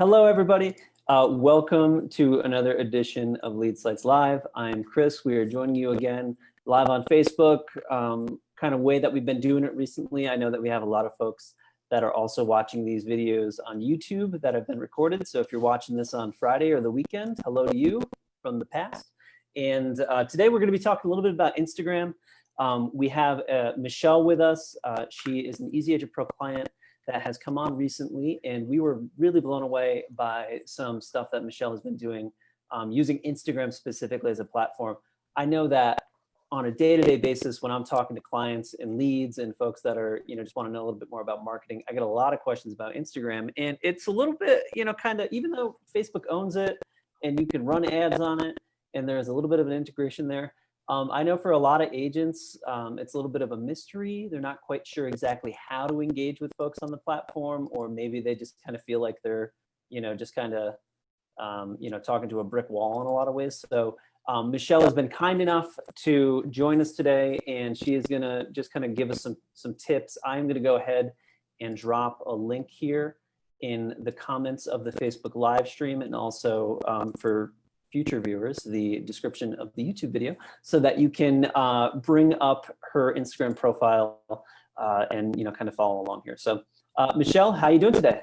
Hello, everybody. Welcome to another edition of Lead Sites Live. I'm Chris. We are joining you again live on Facebook, kind of way that we've been doing it recently. I know that we have a lot of folks that are also watching these videos on YouTube that have been recorded. So if you're watching this on Friday or the weekend, hello to you from the past. And today we're going to be talking a little bit about Instagram. We have Michelle with us. She is an EasyAgentPro client that has come on recently, and we were really blown away by some stuff that Michelle has been doing using Instagram specifically as a platform. I know that on a day-to-day basis, when I'm talking to clients and leads and folks that are, just want to know a little bit more about marketing, I get a lot of questions about Instagram, and it's a little bit, kind of, even though Facebook owns it and you can run ads on it, and there's a little bit of an integration there. I know for a lot of agents, it's a little bit of a mystery. They're not quite sure exactly how to engage with folks on the platform, or maybe they just kind of feel like they're, just kind of, talking to a brick wall in a lot of ways. So Michelle has been kind enough to join us today, and she is going to just kind of give us some tips. I'm going to go ahead and drop a link here in the comments of the Facebook live stream, and also for future viewers, the description of the YouTube video, so that you can bring up her Instagram profile and kind of follow along here. So Michelle, how are you doing today?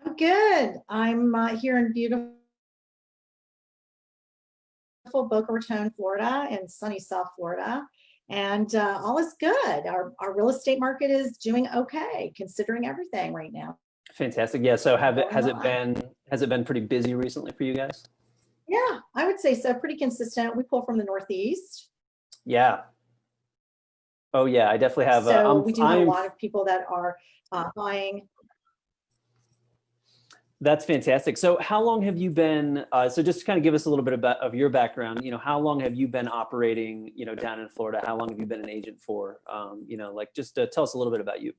I'm good. I'm here in beautiful Boca Raton, Florida, and sunny South Florida, and all is good. Our real estate market is doing okay considering everything right now. Fantastic. Yeah. So has it been pretty busy recently for you guys? Yeah, I would say so. Pretty consistent. We pull from the Northeast. Yeah. Oh yeah, I definitely have. So we do have a lot of people that are buying. That's fantastic. So how long have you been, so just to kind of give us a little bit of your background, how long have you been operating, down in Florida? How long have you been an agent for? Just tell us a little bit about you.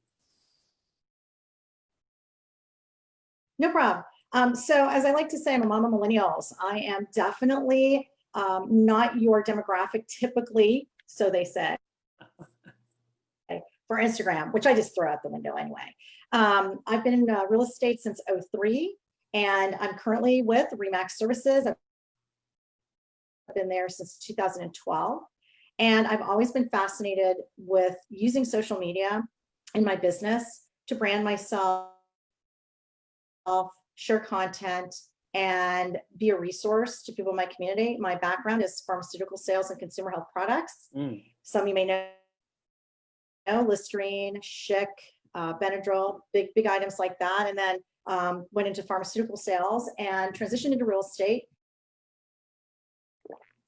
No problem. So as I like to say, I'm a mom of millennials. I am definitely not your demographic typically, so they say, for Instagram, which I just throw out the window anyway. I've been in real estate since '03, and I'm currently with RE Services. I've been there since 2012, and I've always been fascinated with using social media in my business to brand myself, share content, and be a resource to people in my community. My background is pharmaceutical sales and consumer health products. Some you may know, Listerine, Schick, Benadryl, big items like that. And then went into pharmaceutical sales and transitioned into real estate.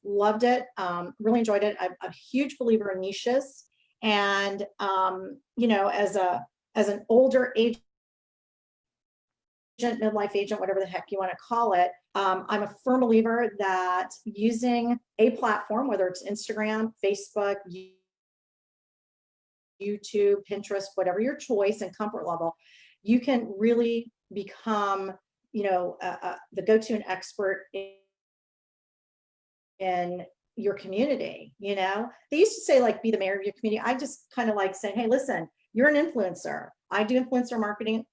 Loved it, really enjoyed it. I'm a huge believer in niches. And, as an older agent, midlife agent, whatever the heck you want to call it, I'm a firm believer that using a platform, whether it's Instagram, Facebook, YouTube, Pinterest, whatever your choice and comfort level, you can really become, the go-to and expert in your community. They used to say, like, be the mayor of your community. I just kind of like saying, hey, listen, you're an influencer. I do influencer marketing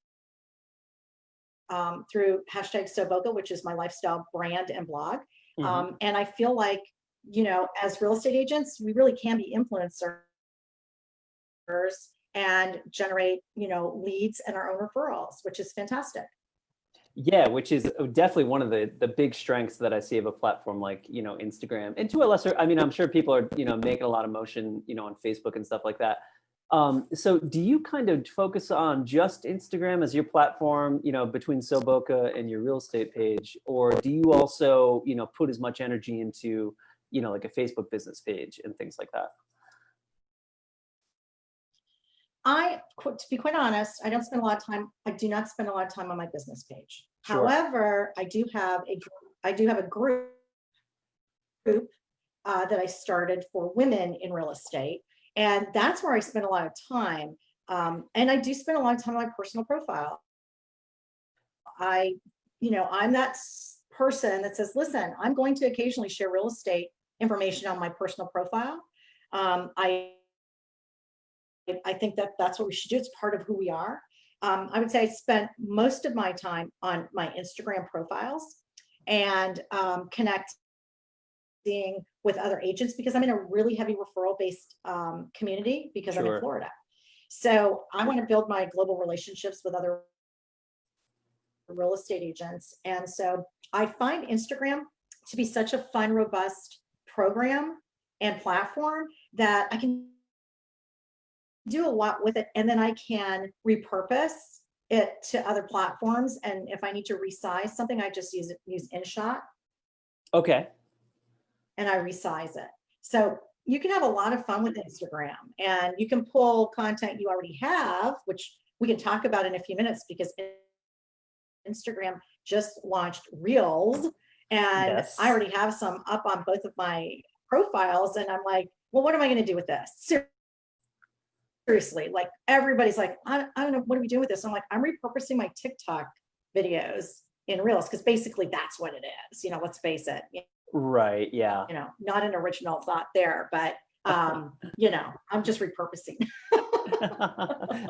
through #SoBoca, which is my lifestyle brand and blog. And I feel like, as real estate agents, we really can be influencers and generate, leads and our own referrals, which is fantastic. Yeah, which is definitely one of the big strengths that I see of a platform like, Instagram. And to a lesser, I'm sure people are, making a lot of motion, on Facebook and stuff like that. So do you kind of focus on just Instagram as your platform, between SoBoca and your real estate page, or do you also, put as much energy into, like a Facebook business page and things like that? To be quite honest, I do not spend a lot of time on my business page. Sure. However, I do have a group that I started for women in real estate. And that's where I spend a lot of time. And I do spend a lot of time on my personal profile. I'm that person that says, listen, I'm going to occasionally share real estate information on my personal profile. I think that that's what we should do. It's part of who we are. I would say I spent most of my time on my Instagram profiles and connecting with other agents because I'm in a really heavy referral based community because I'm in Florida. So I want to build my global relationships with other real estate agents. And so I find Instagram to be such a fun, robust program and platform that I can do a lot with it. And then I can repurpose it to other platforms. And if I need to resize something, I just use InShot. Okay. And I resize it. So you can have a lot of fun with Instagram, and you can pull content you already have, which we can talk about in a few minutes because Instagram just launched Reels, and Yes. I already have some up on both of my profiles. And I'm like, well, what am I going to do with this? Seriously, like everybody's like, I don't know, what are we doing with this? I'm like, I'm repurposing my TikTok videos in Reels because basically that's what it is. Let's face it. Right. Yeah. Not an original thought there, but I'm just repurposing.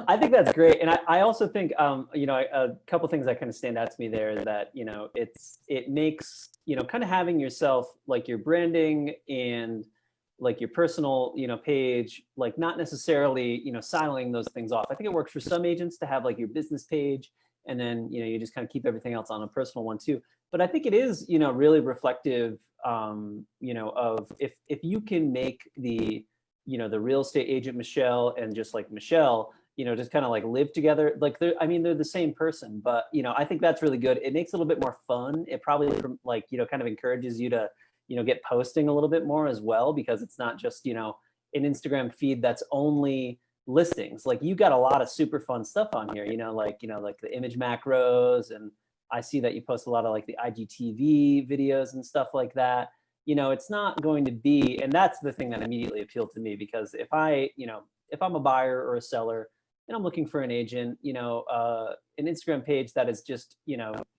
I think that's great. And I also think, a couple things that kind of stand out to me there is that, it makes, kind of having yourself, like your branding and like your personal, page, like not necessarily, siloing those things off. I think it works for some agents to have like your business page and then, you just kind of keep everything else on a personal one too. But I think it is, really reflective, of if you can make the real estate agent Michelle and just like Michelle, just kind of like live together. Like they're the same person, but I think that's really good. It makes it a little bit more fun. It probably like, kind of encourages you to, get posting a little bit more as well, because it's not just, an Instagram feed that's only listings. Like you got a lot of super fun stuff on here, like the image macros, and I see that you post a lot of like the IGTV videos and stuff like that. It's not going to be, and that's the thing that immediately appealed to me, because if I'm a buyer or a seller and I'm looking for an agent, an Instagram page that is just,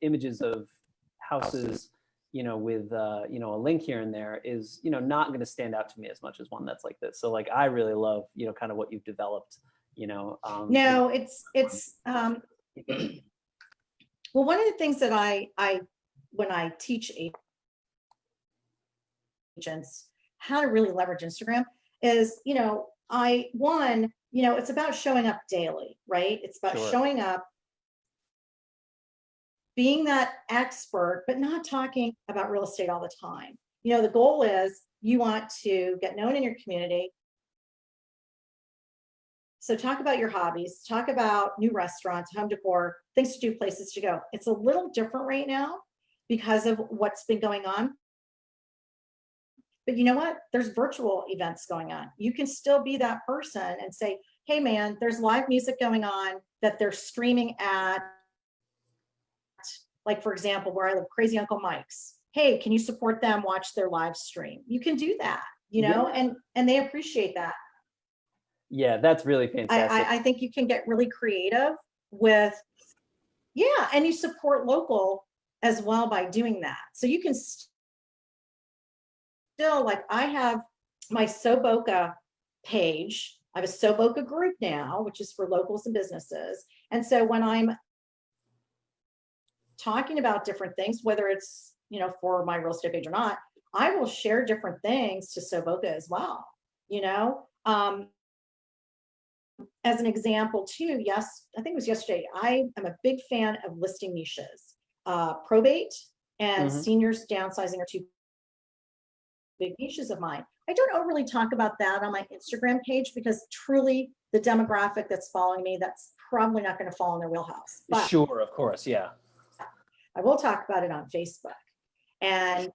images of houses, with, a link here and there is, not going to stand out to me as much as one that's like this. So like, I really love, kind of what you've developed, No, it's well, one of the things that I when I teach agents how to really leverage Instagram is, it's about showing up daily, right? It's about showing up, being that expert, but not talking about real estate all the time. The goal is you want to get known in your community. So talk about your hobbies, talk about new restaurants, home decor, things to do, places to go. It's a little different right now because of what's been going on. But you know what? There's virtual events going on. You can still be that person and say, hey man, there's live music going on that they're streaming at, like for example, where I live, Crazy Uncle Mike's. Hey, can you support them, watch their live stream? You can do that, and they appreciate that. Yeah, that's really fantastic. I think you can get really creative with, and you support local as well by doing that. So you can still, like I have my SoBoca page. I have a SoBoca group now, which is for locals and businesses. And so when I'm talking about different things, whether it's, for my real estate page or not, I will share different things to SoBoca as well, as an example too, yes, I think it was yesterday, I am a big fan of listing niches. Probate and seniors downsizing are two big niches of mine. I don't overly talk about that on my Instagram page because truly the demographic that's following me, that's probably not going to fall in their wheelhouse. But sure, of course, yeah. I will talk about it on Facebook. And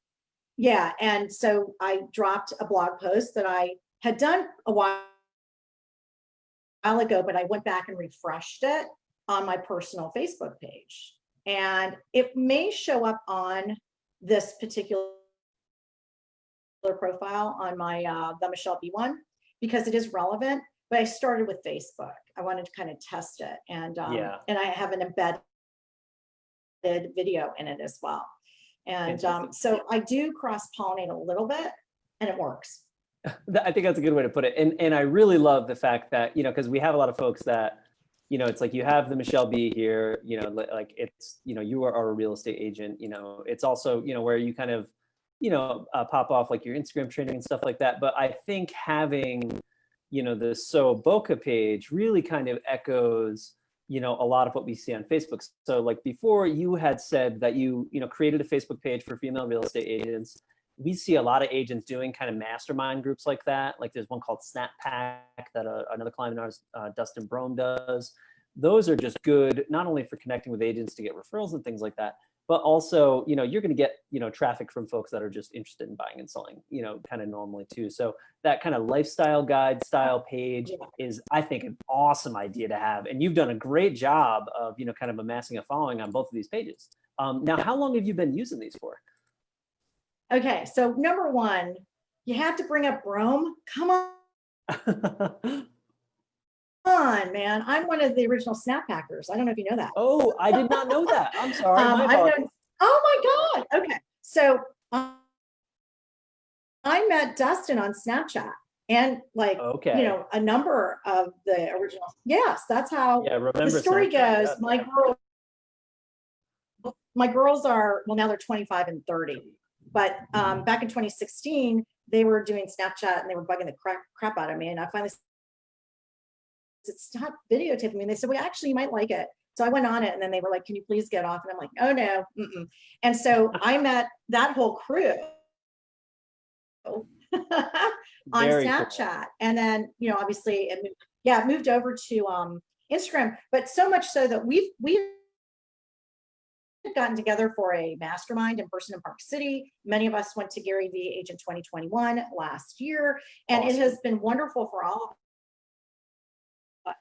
and so I dropped a blog post that I had done a while ago, but I went back and refreshed it on my personal Facebook page. And it may show up on this particular profile on my the Michelle B one because it is relevant, but I started with Facebook. I wanted to kind of test it, and and I have an embedded video in it as well. And so I do cross-pollinate a little bit, and it works. I think that's a good way to put it. And I really love the fact that, because we have a lot of folks that, you know, it's like you have the Michelle B here, you know, like it's, you know, you are a real estate agent, you know, it's also, you know, where you kind of, you know, pop off like your Instagram training and stuff like that. But I think having, you know, the So Boca page really kind of echoes, you know, a lot of what we see on Facebook. So like before you had said that you know, created a Facebook page for female real estate agents. We see a lot of agents doing kind of mastermind groups like that. Like there's one called Snap Pack that another client of ours, Dustin Brome, does. Those are just good, not only for connecting with agents to get referrals and things like that, but also, you know, you're going to get, you know, traffic from folks that are just interested in buying and selling, you know, kind of normally too. So that kind of lifestyle guide style page is, I think, an awesome idea to have. And you've done a great job of, you know, kind of amassing a following on both of these pages. Now, how long have you been using these for? Okay, so number one, you have to bring up Rome. Come on, man. I'm one of the original Snap Packers. I don't know if you know that. Oh, I did not know that. I'm sorry. Oh my God. Okay. So I met Dustin on Snapchat and like, you know, a number of the original. Yes, that's how the story goes. My girls are, well, now they're 25 and 30. But back in 2016, they were doing Snapchat and they were bugging the crap out of me. And I finally said, stop videotaping me. And they said, well, actually, you might like it. So I went on it and then they were like, can you please get off? And I'm like, oh, no. And so I met that whole crew on Snapchat. Cool. And then, you know, obviously, it moved over to Instagram, but so much so that we've gotten together for a mastermind in person in Park City. Many of us went to Gary V Agent 2021 last year, and awesome. It has been wonderful for all of us.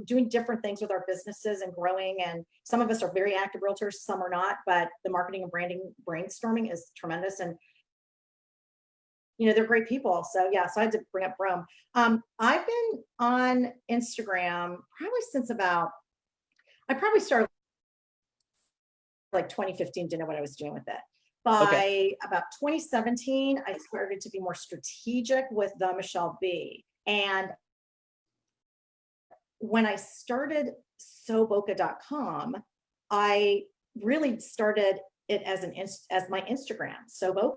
Doing different things with our businesses and growing, and some of us are very active realtors, some are not, but the marketing and branding brainstorming is tremendous, and you know, they're great people. So yeah, so I had to bring up Rome. I've been on Instagram probably since I probably started like 2015, didn't know what I was doing with it. By about 2017, I started to be more strategic with the Michelle B. And when I started SoBoca.com, I really started it as my Instagram, SoBoca.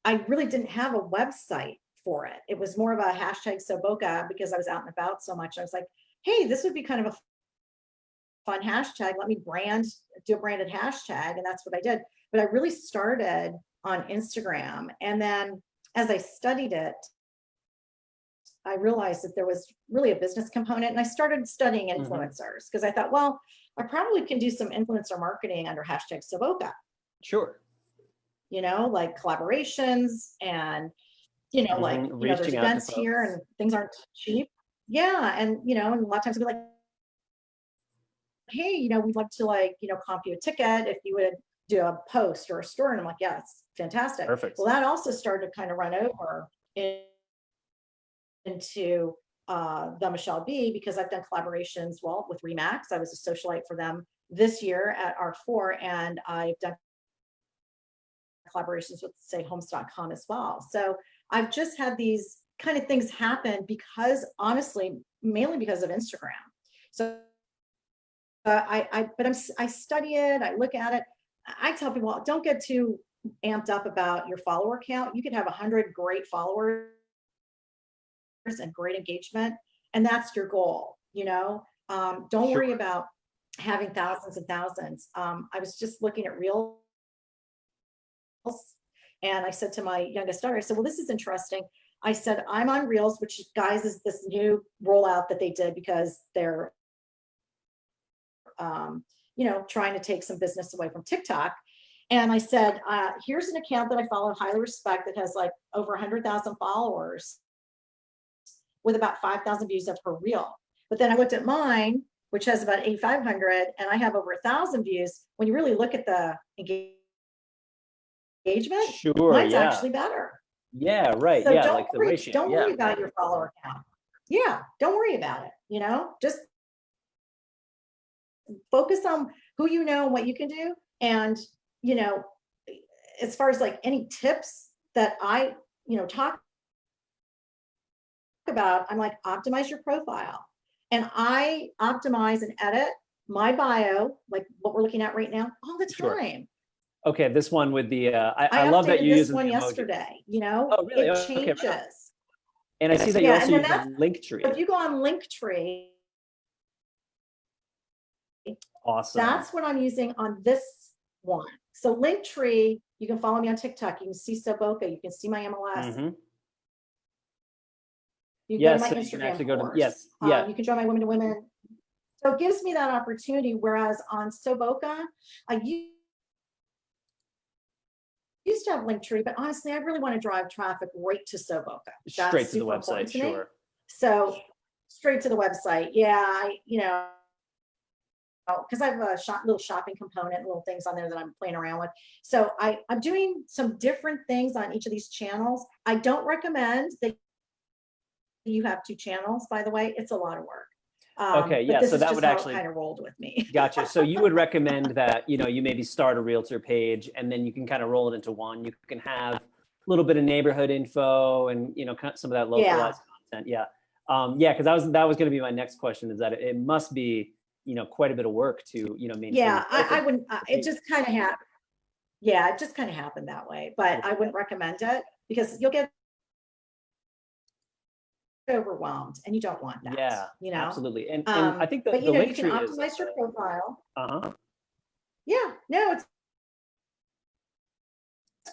I really didn't have a website for it. It was more of a hashtag SoBoca because I was out and about so much. I was like, hey, this would be kind of a fun hashtag. Let me do a branded hashtag. And that's what I did. But I really started on Instagram. And then as I studied it, I realized that there was really a business component. And I started studying influencers because I thought, well, I probably can do some influencer marketing under hashtag SoBoca. Sure. You know, like collaborations and, you know, like, you know, there's events here and things aren't cheap. Yeah. And, you know, and a lot of times I'll be like, hey, you know, we'd like to like, you know, comp you a ticket if you would do a post or a story. And I'm like, yeah, it's fantastic. Perfect. Well, that also started to kind of run over into the Michelle B because I've done collaborations, well, with RE/MAX. I was a socialite for them this year at R4, and I've done collaborations with, say, homes.com as well. So I've just had these kind of things happen because, honestly, mainly because of Instagram. So I study it, I look at it. I tell people, don't get too amped up about your follower count. You could have 100 great followers and great engagement, and that's your goal. You know, don't worry about having thousands and thousands. I was just looking at Reels, and I said to my youngest daughter, I said, well, this is interesting. I said, I'm on Reels, which, guys, is this new rollout that they did because they're you know, trying to take some business away from TikTok. And I said, here's an account that I follow, highly respect, that has like over 100,000 followers with about 5,000 views of her reel. But then I looked at mine, which has about 8,500, and I have over 1,000 views. When you really look at the engagement, mine's actually better. Yeah, right. So yeah, don't like the worry, ratio. Don't worry about your follower count. Yeah, don't worry about it. You know, just focus on who you know and what you can do. And, you know, as far as like any tips that I, you know, talk about, I'm like, optimize your profile. And I optimize and edit my bio, like what we're looking at right now, all the Sure. time. Okay, this one with the, I I love that updated you this use the one emoji. yesterday, you know, Oh, really? it Okay, right on. changes. And I see that you Yeah, also and then use that's, the Linktree. if you go on Linktree, Awesome. that's what I'm using on this one. So Linktree, you can follow me on TikTok. You can see Soboka. You can see my MLS. Mhm. You can Yes, go to so my you can Instagram actually go to, course. yes, yeah. You can join my Women to Women. So it gives me that opportunity. Whereas on Soboka, I used to have Linktree, but honestly, I really want to drive traffic right to Soboka. That's Straight to the super important website, to me. sure. So straight to the website. Yeah, you know, because I have a little shopping component, little things on there that I'm playing around with. So I'm doing some different things on each of these channels. I don't recommend that you have 2 channels, by the way. It's a lot of work. Okay, but yeah, this so is that just would how actually, it kind of rolled with me. gotcha. So you would recommend that, you know, you maybe start a realtor page and then you can kind of roll it into one. You can have a little bit of neighborhood info and, you know, kind of some of that localized content. Yeah. Yeah, because that was going to be my next question, is that it must be, you know, quite a bit of work to, you know, maintain. Yeah, I wouldn't, it just kind of happened. Yeah, it just kind of happened that way, but I wouldn't recommend it because you'll get overwhelmed and you don't want that. Yeah, you know, absolutely. And I think but the you know, you can Linktree is, optimize your profile. uh-huh. Yeah, no, it's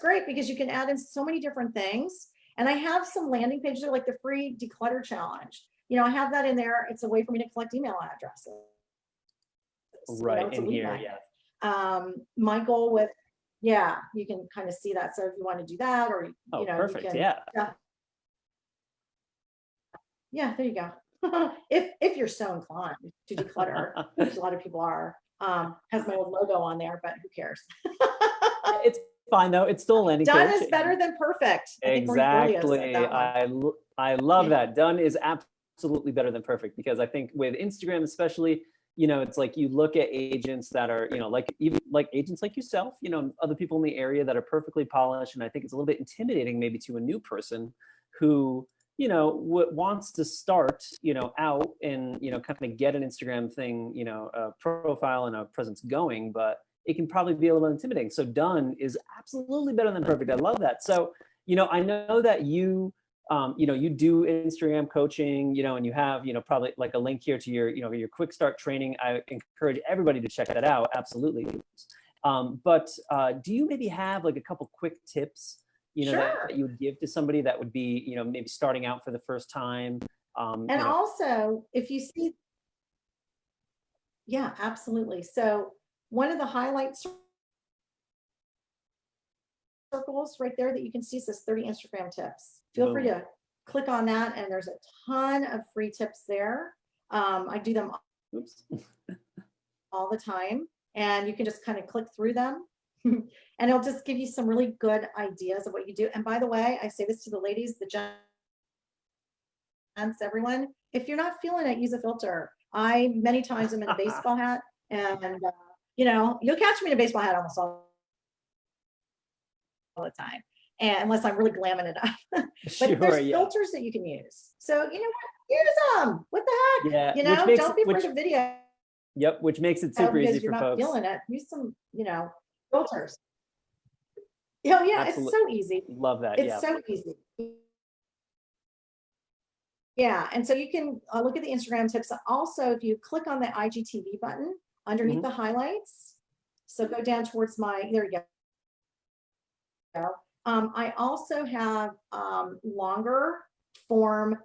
great because you can add in so many different things. And I have some landing pages like the free declutter challenge. You know, I have that in there. It's a way for me to collect email addresses. Right, you know, it's in a lead here, magnet. yeah. My goal with, yeah, you can kind of see that. So if you want to do that, or Oh, you know, perfect, you can, yeah. yeah, there you go. if you're so inclined to declutter, which a lot of people are, has my old logo on there, but who cares? It's fine though. It's still a landing Done page. is better than perfect. Exactly. I love that. Done is absolutely better than perfect, because I think with Instagram especially, you know, it's like you look at agents that are, you know, like even like agents like yourself, you know, other people in the area that are perfectly polished. And I think it's a little bit intimidating maybe to a new person who, you know, wants to start, you know, out and, you know, kind of get an Instagram thing, you know, a profile and a presence going, but it can probably be a little intimidating. So done is absolutely better than perfect. I love that. So, you know, I know that you, you know, you do Instagram coaching, you know, and you have, you know, probably like a link here to your, you know, your quick start training. I encourage everybody to check that out. Absolutely. But do you maybe have like a couple quick tips, you know, Sure. that you would give to somebody that would be, you know, maybe starting out for the first time? And you know, also, if you see, yeah, absolutely. So one of the highlights circles right there that you can see says 30 Instagram tips. Feel free to click on that, and there's a ton of free tips there. I do them oops. all the time, and you can just kind of click through them. And it'll just give you some really good ideas of what you do. And by the way, I say this to the ladies, the gents, everyone, if you're not feeling it, use a filter. I many times am in a baseball hat, and you know, you'll catch me in a baseball hat almost all the time, and unless I'm really glamming it up. But Sure, there's yeah. filters that you can use. So you know what? Use them. What the heck? Yeah, You know, don't be afraid of video. Yep, which makes it super easy because you're for not folks. feeling it. Use some, you know, filters. Yeah, yeah, Absolutely. it's so easy. Love that. It's Yeah. so easy. Yeah, and so you can look at the Instagram tips. Also, if you click on the IGTV button underneath the highlights, so go down towards my, there you go. I also have longer form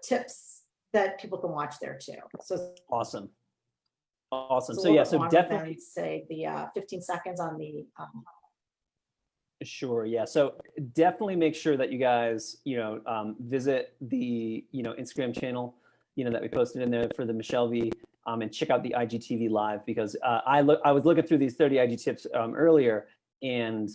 tips that people can watch there too. So Awesome. Awesome. it's a So little yeah, bit so longer definitely than, say, the 15 seconds on the sure. Yeah. So definitely make sure that you guys, you know, visit the, you know, Instagram channel, you know, that we posted in there for the Michelle V, and check out the IGTV live, because I was looking through these 30 IG tips earlier, and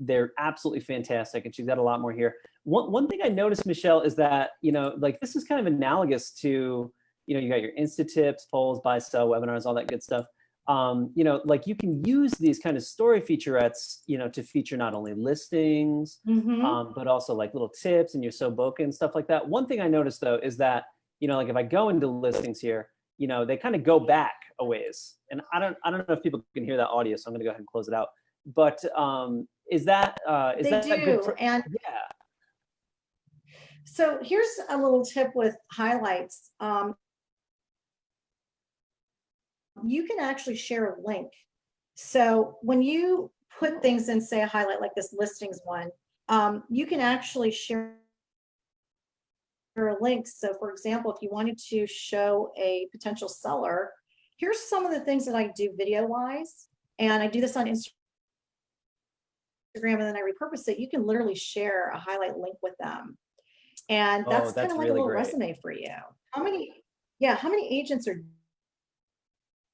they're absolutely fantastic. And she's got a lot more here. One thing I noticed, Michelle, is that, you know, like this is kind of analogous to, you know, you got your Insta tips, polls, buy, sell, webinars, all that good stuff. you know, like you can use these kind of story featurettes, you know, to feature not only listings, but also like little tips and your so boca and stuff like that. One thing I noticed though is that, you know, like if I go into listings here, you know, they kind of go back a ways, and I don't know if people can hear that audio, so I'm going to go ahead and close it out. But is that They that do, good? and Yeah. so here's a little tip with highlights. You can actually share a link. So when you put things in, say a highlight like this listings one, you can actually share a link. So for example, if you wanted to show a potential seller, here's some of the things that I do video wise, and I do this on Instagram and then I repurpose it. You can literally share a highlight link with them. And that's kind of like really a little great. resume for you. How many agents are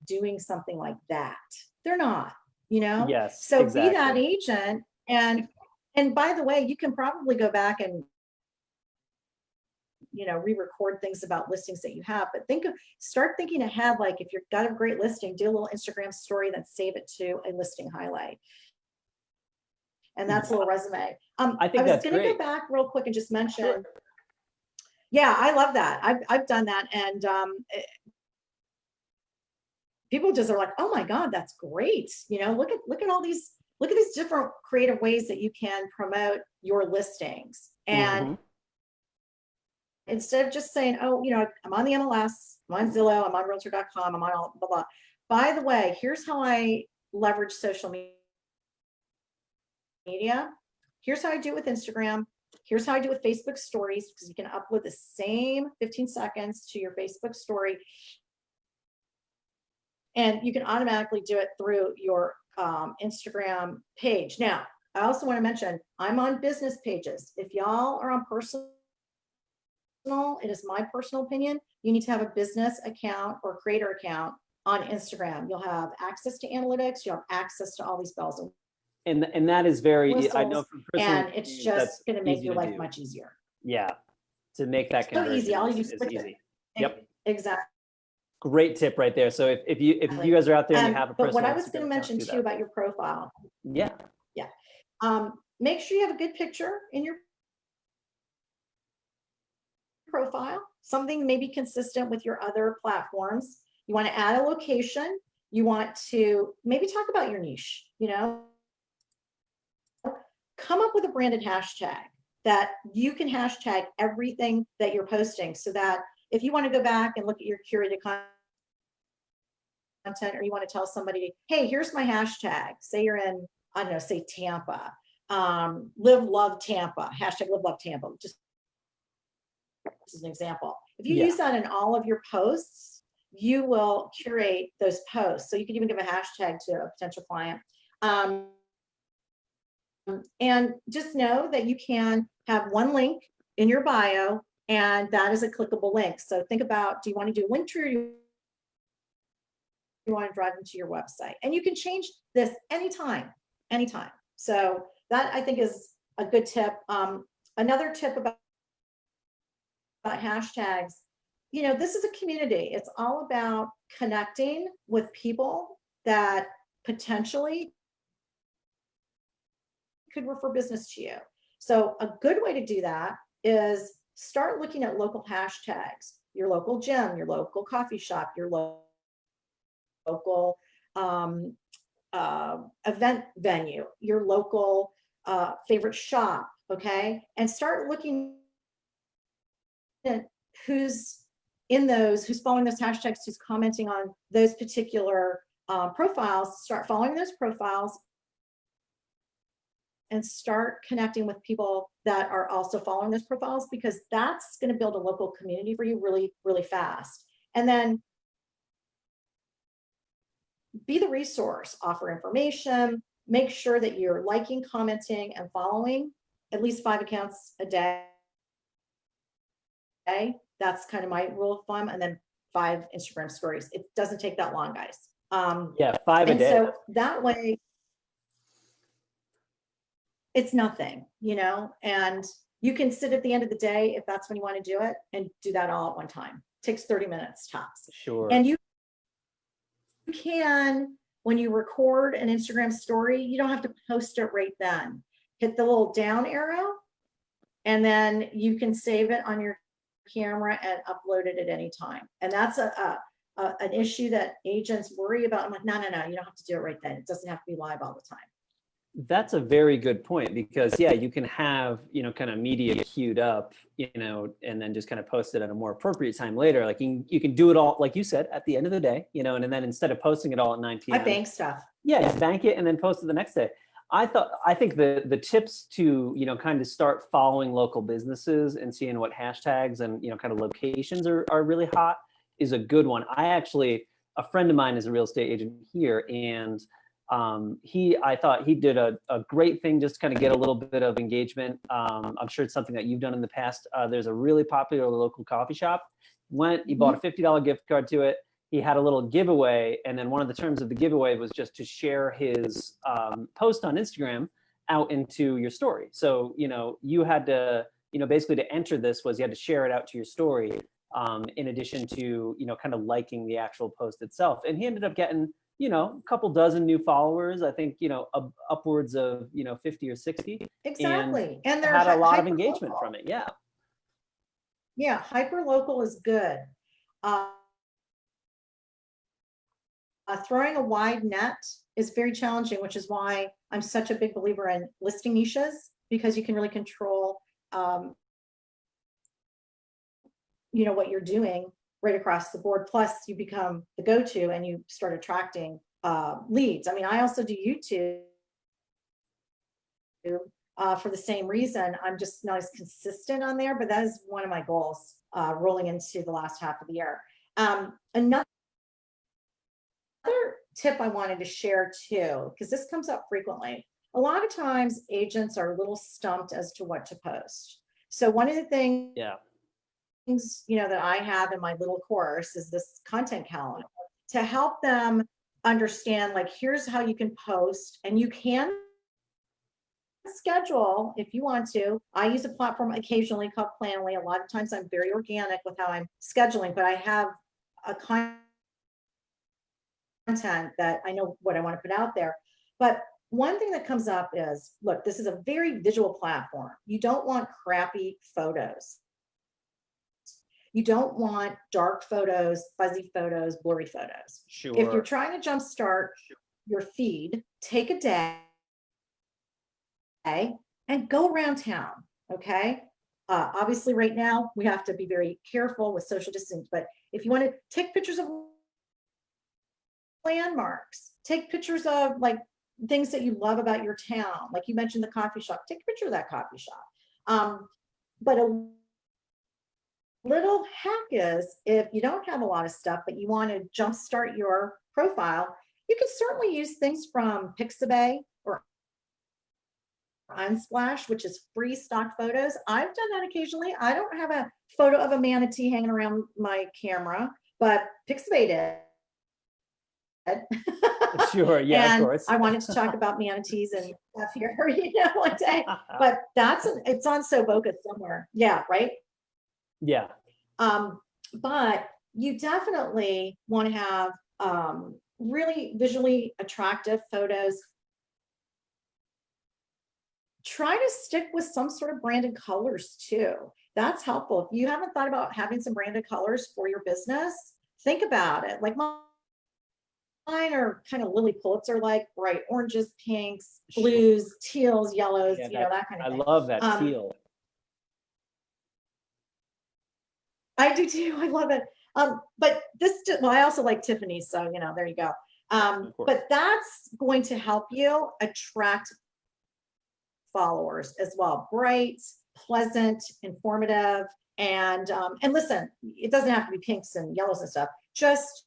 doing something like that? They're not, you know? Yes, So exactly. be that agent. And by the way, you can probably go back and, you know, re-record things about listings that you have, but start thinking ahead. Like if you've got a great listing, do a little Instagram story, then save it to a listing highlight. And that's a little resume. I think was going to go back real quick and just mention, Sure. Yeah, I love that. I've done that. And people just are like, oh my God, that's great. You know, look at all these, look at these different creative ways that you can promote your listings. And instead of just saying, oh, you know, I'm on the MLS, I'm on Zillow, I'm on realtor.com, I'm on all blah, blah. By the way, here's how I leverage social media. Here's how I do it with Instagram. Here's how I do it with Facebook stories, because you can upload the same 15 seconds to your Facebook story. And you can automatically do it through your Instagram page. Now, I also want to mention, I'm on business pages. If y'all are on personal, it is my personal opinion, you need to have a business account or creator account on Instagram. You'll have access to analytics, you'll have access to all these bells and that is very, whistles, I know from personal, and it's just going to make your life much easier. Yeah, to make that conversion so easy. All you is easy. Yep, exactly. Great tip right there. So if you guys are out there and you have a personal, but what I was going to mention too about your profile. Yeah. Make sure you have a good picture in your profile, something maybe consistent with your other platforms. You want to add a location. You want to maybe talk about your niche, you know, come up with a branded hashtag that you can hashtag everything that you're posting, so that if you want to go back and look at your curated content, or you want to tell somebody, hey, here's my hashtag, say you're in, I don't know, say Tampa, live love Tampa, hashtag live love Tampa, just as an example. If you use that in all of your posts, you will curate those posts. So you can even give a hashtag to a potential client. And just know that you can have one link in your bio, and that is a clickable link. So think about, do you want to do a link tree, or do you want to drive them to your website? And you can change this anytime. So that, I think, is a good tip. Another tip about hashtags, you know, this is a community. It's all about connecting with people that potentially could refer business to you. So a good way to do that is start looking at local hashtags, your local gym, your local coffee shop, your local event venue, your local favorite shop, okay? And start looking at who's in those, who's following those hashtags, who's commenting on those particular profiles. Start following those profiles and start connecting with people that are also following those profiles, because that's going to build a local community for you really, really fast. And then be the resource, offer information, make sure that you're liking, commenting, and following at least 5 accounts a day. That's kind of my rule of thumb. And then 5 Instagram stories. It doesn't take that long, guys. 5 a day. So that way, it's nothing, you know, and you can sit at the end of the day, if that's when you want to do it, and do that all at one time. It takes 30 minutes tops. Sure. And you can, when you record an Instagram story, you don't have to post it right then. Hit the little down arrow, and then you can save it on your camera and upload it at any time. And that's an issue that agents worry about. I'm like, no, you don't have to do it right then. It doesn't have to be live all the time. That's a very good point, because yeah, you can have, kind of media queued up, and then just kind of post it at a more appropriate time later. Like you can do it all, like you said, at the end of the day, and then instead of posting it all at 9 p.m. I bank stuff. Yeah, you bank it and then post it the next day. I think the tips to, kind of start following local businesses and seeing what hashtags and, kind of locations are really hot is a good one. A friend of mine is a real estate agent here, and I thought he did a great thing just to kind of get a little bit of engagement. I'm sure it's something that you've done in the past. There's a really popular local coffee shop. He bought a $50 gift card to it. He had a little giveaway, and then one of the terms of the giveaway was just to share his post on Instagram out into your story. So, you had to, basically to enter this was you had to share it out to your story, in addition to, kind of liking the actual post itself. And he ended up getting, a couple dozen new followers, I think, upwards of, 50 or 60. Exactly. And there had a lot of engagement from it. Yeah. Yeah. Hyper local is good. Throwing a wide net is very challenging, which is why I'm such a big believer in listing niches, because you can really control, what you're doing right across the board. Plus, you become the go-to and you start attracting leads. I mean, I also do YouTube for the same reason. I'm just not as consistent on there, but that is one of my goals rolling into the last half of the year. Another tip I wanted to share too, because this comes up frequently. A lot of times agents are a little stumped as to what to post. So one of the things, that I have in my little course is this content calendar to help them understand, like, here's how you can post, and you can schedule if you want to. I use a platform occasionally called Planoly. A lot of times I'm very organic with how I'm scheduling, but I have a content that I know what I want to put out there. But one thing that comes up is, look, this is a very visual platform. You don't want crappy photos. You don't want dark photos, fuzzy photos, blurry photos. Sure. If you're trying to jumpstart your feed, take a day and go around town, okay? Obviously right now we have to be very careful with social distance, but if you want to take pictures of landmarks, take pictures of like things that you love about your town, like you mentioned the coffee shop, take a picture of that coffee shop. But a little hack is, if you don't have a lot of stuff, but you want to jumpstart your profile, you can certainly use things from Pixabay or Unsplash, which is free stock photos. I've done that occasionally. I don't have a photo of a manatee hanging around my camera, but Pixabay did. Sure, yeah, and of course. I wanted to talk about manatees and stuff here, one day. But it's on Soboka somewhere. Yeah, right. Yeah. But you definitely want to have really visually attractive photos. Try to stick with some sort of branded colors too. That's helpful. If you haven't thought about having some branded colors for your business, think about it. Like mine are kind of Lily Pulitzer, like bright oranges, pinks, blues, teals, yellows, that kind of thing. I love that teal. I do too. I love it. But I also like Tiffany's. So, there you go. But that's going to help you attract followers as well. Bright, pleasant, informative, and listen, it doesn't have to be pinks and yellows and stuff. Just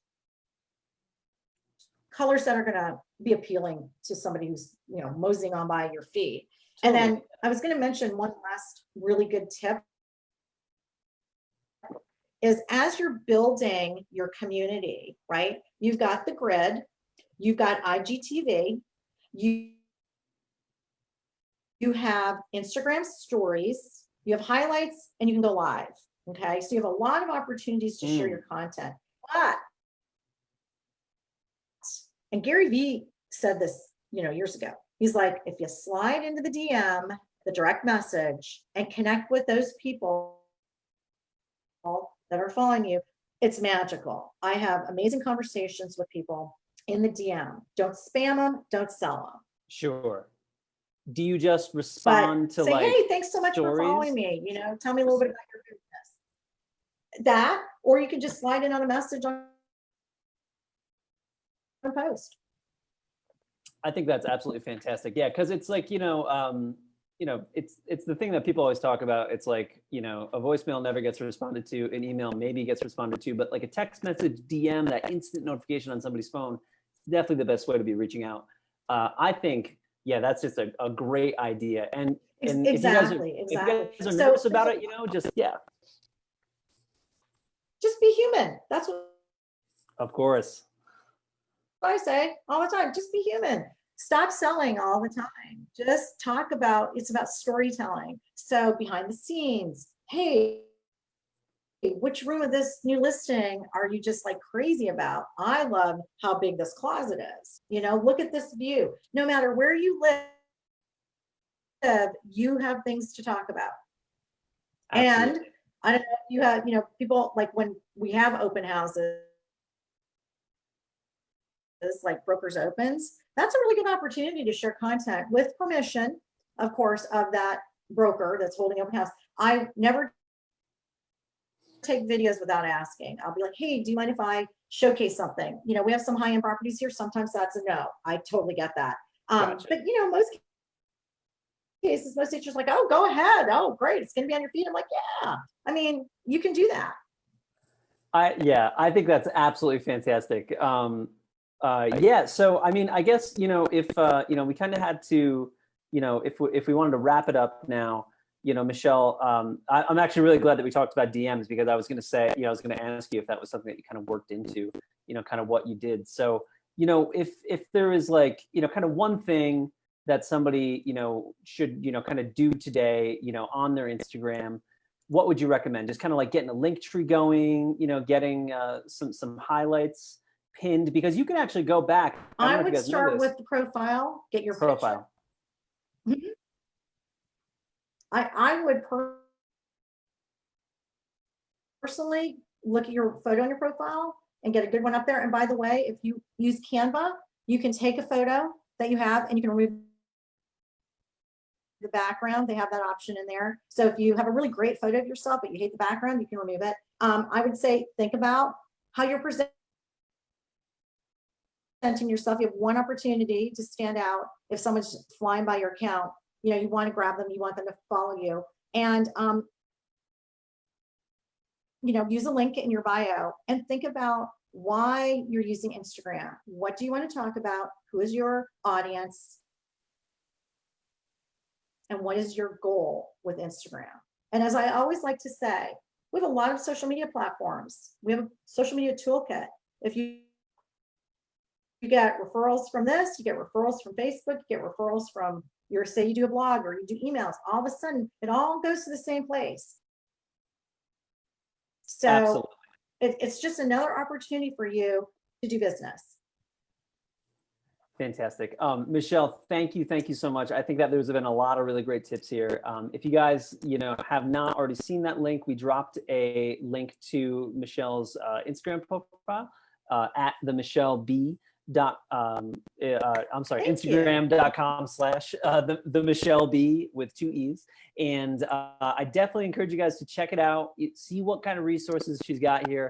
colors that are going to be appealing to somebody who's, moseying on by your feed. Totally. And then I was going to mention one last really good tip is, as you're building your community, right? You've got the grid, you've got IGTV, you have Instagram stories, you have highlights, and you can go live. Okay, so you have a lot of opportunities to share your content. But And Gary Vee said this, years ago. He's like, if you slide into the DM, the direct message, and connect with those people that are following you, it's magical. I have amazing conversations with people in the DM. Don't spam them, don't sell them. Sure. Do you just But respond to say, like hey, thanks so much for following stories? me. Tell me a little bit about your business. That, or you can just slide in on a message on a post. I think that's absolutely fantastic. Yeah, because it's like, it's the thing that people always talk about. It's like, a voicemail never gets responded to, an email maybe gets responded to, but like a text message, DM, that instant notification on somebody's phone, is definitely the best way to be reaching out. I think, yeah, that's just a great idea. And Exactly. if you guys are nervous about it, just be human. That's what of course. I say all the time. Just be human. Stop selling all the time. Just talk about, it's about storytelling. So behind the scenes, hey, which room of this new listing are you just like crazy about? I love how big this closet is. Look at this view. No matter where you live, you have things to talk about. Absolutely. And I don't know if you have, people like when we have open houses, like brokers opens, that's a really good opportunity to share content with permission, of course, of that broker that's holding open house. I never take videos without asking. I'll be like, hey, do you mind if I showcase something? We have some high-end properties here. Sometimes that's a no. I totally get that. Gotcha. But most cases, most teachers are like, oh, go ahead. Oh, great. It's going to be on your feed. I'm like, yeah. I mean, you can do that. I think that's absolutely fantastic. Yeah. So, I mean, I guess, if, we kind of had to, if we wanted to wrap it up now, Michelle, I'm actually really glad that we talked about DMs, because I was going to say, I was going to ask you if that was something that you kind of worked into, kind of what you did. So, if there is like, kind of one thing that somebody, should, kind of do today, on their Instagram, what would you recommend? Just kind of like getting a link tree going, getting some highlights pinned, because you can actually go back. I would start with the profile, get your profile. Mm-hmm. I would personally look at your photo on your profile and get a good one up there. And by the way, if you use Canva, you can take a photo that you have and you can remove the background. They have that option in there. So if you have a really great photo of yourself, but you hate the background, you can remove it. I would say, think about how you're presenting yourself. You have one opportunity to stand out. If someone's flying by your account, you want to grab them, you want them to follow you. And, use a link in your bio and think about why you're using Instagram. What do you want to talk about? Who is your audience? And what is your goal with Instagram? And as I always like to say, we have a lot of social media platforms. We have a social media toolkit. If you get referrals from this, you get referrals from Facebook, you get referrals from say you do a blog or you do emails, all of a sudden it all goes to the same place. So it's just another opportunity for you to do business. Fantastic. Michelle, thank you so much. I think that there's been a lot of really great tips here. If you guys, have not already seen that link, we dropped a link to Michelle's Instagram profile at the Michelle B. Instagram.com/the Michelle B with 2 E's. And I definitely encourage you guys to check it out, see what kind of resources she's got here.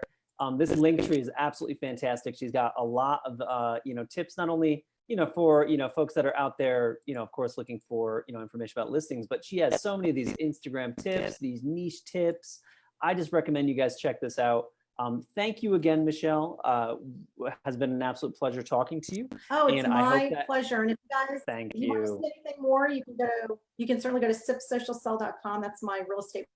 This link tree is absolutely fantastic. She's got a lot of, tips, not only, for, folks that are out there, of course, looking for, information about listings, but she has so many of these Instagram tips, these niche tips. I just recommend you guys check this out. Thank you again, Michelle. Has been an absolute pleasure talking to you. Oh, it's my pleasure. And if you guys, thank you want to see anything more, you can certainly go to sipsocialsell.com. That's my real estate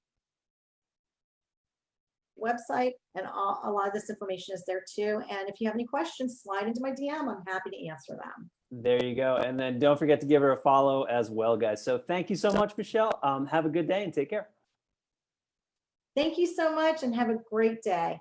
website, and a lot of this information is there too. And if you have any questions, slide into my DM. I'm happy to answer them. There you go. And then don't forget to give her a follow as well, guys. So thank you so much, Michelle. Have a good day and take care. Thank you so much and have a great day.